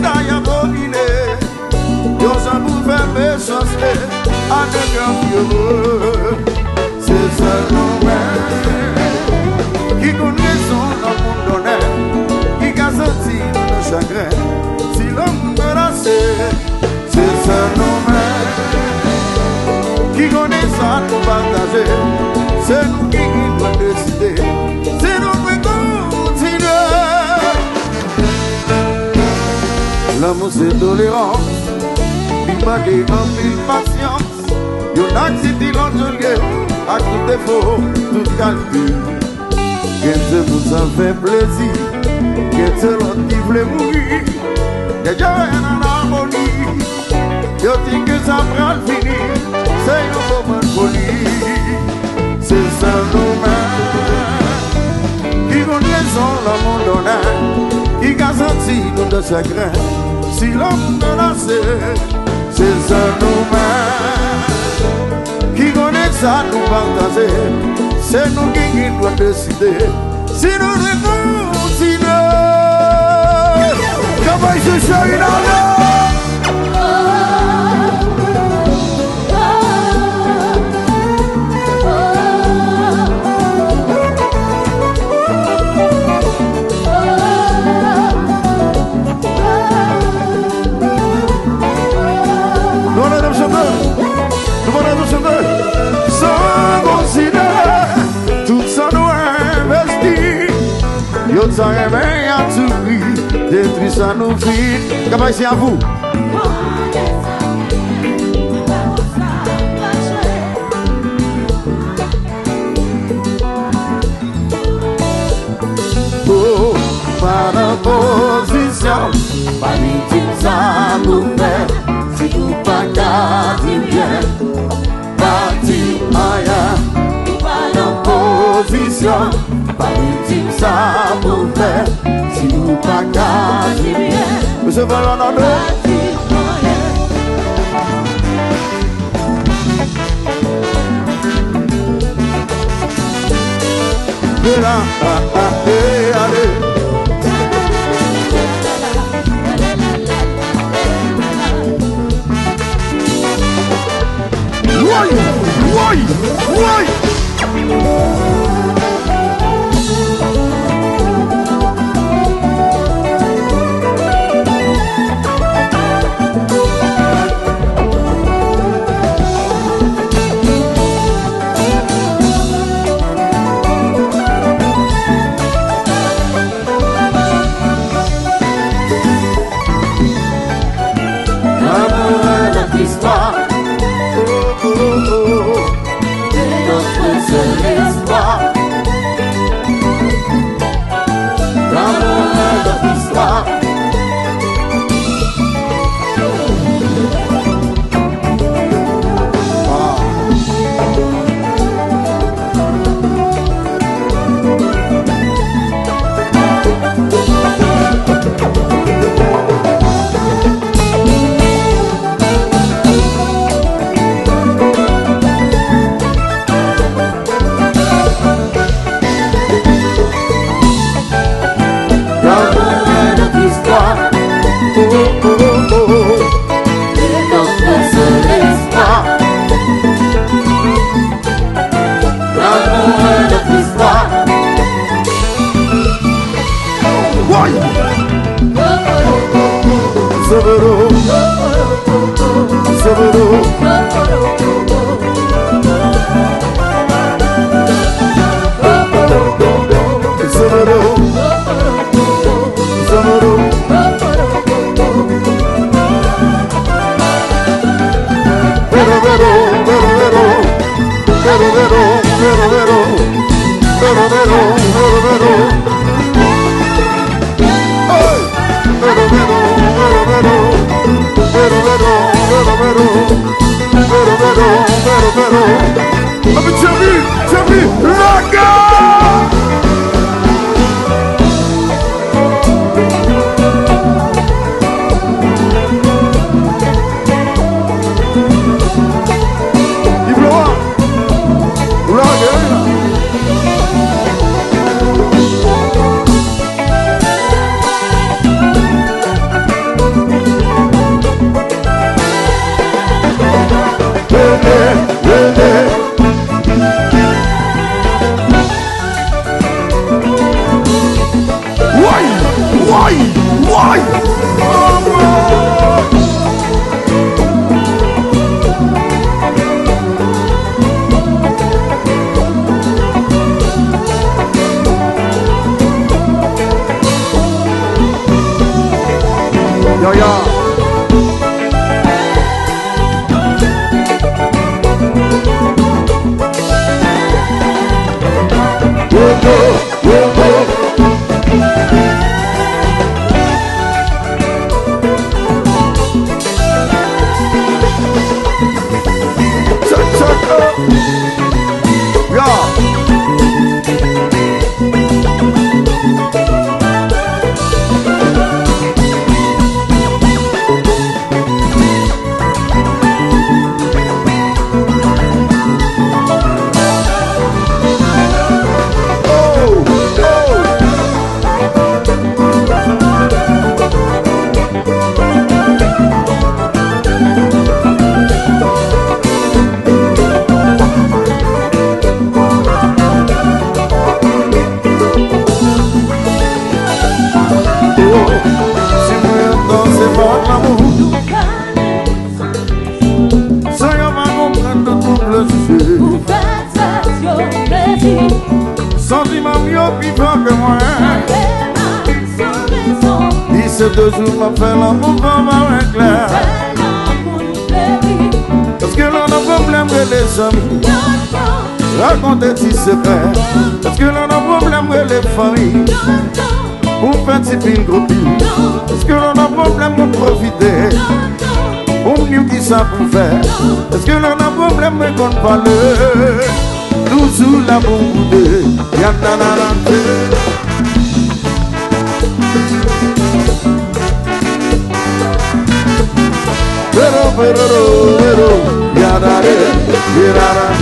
d'ailleurs abominé. Yo ça nous fait méchanceté à des grands heureux. C'est seulement qui connaît son amour donné, qui a senti le chagrin. Si l'homme menacé, c'est seulement qui connaît ça nous partager. C'est nous qui doit décider. C'est nous qui continuer. L'amour c'est tolérance. Il m'a dit en pile patience. Y'en a qui dit l'enjolier. À tout défaut, tout calcul. Qu'est-ce que ça fait plaisir? Qu'est-ce que l'autre qui voulait mourir? Y'a jamais en harmonie. Y'a dit que ça prend le fini. C'est un moment de folie. C'est ça nous-mêmes qui connaissons l'amour donné, qui a senti nous de chagrin. Si l'homme menacé, c'est ça nous-mêmes qui connaissent ça nous partager. C'est nous qui doit décider. Si nous devons continuer, comment je suis là? Sans considérer tout ça nous investit. Yo ça réveille à tout prix, détruit ça nous vide. Comment c'est à vous? Oh, pas de position, pas d'intime ça nous fait. Si vous pas gardez bien, parti ailleurs, pas d'opposition, pas d'intime ça vous fait. Si vous pas gardez bien, monsieur Fernando, parti ailleurs. De là, allez. Why? Why? Yo, yo. We'll go. Sentiment mieux vivant que moi. Dis ce 2 jours m'a fait l'amour comme un clair. Parce que l'on a problème de les amis. Racontez tes secrets. Parce que l'on a problème de les familles. Pour faire petit pile gros pile. Parce que l'on a problème de profiter. Pour mieux qui ça pour faire. Parce que l'on a problème de qu'on parle. Toujours la bonne Yantanarante. Pero, yadare, yadare,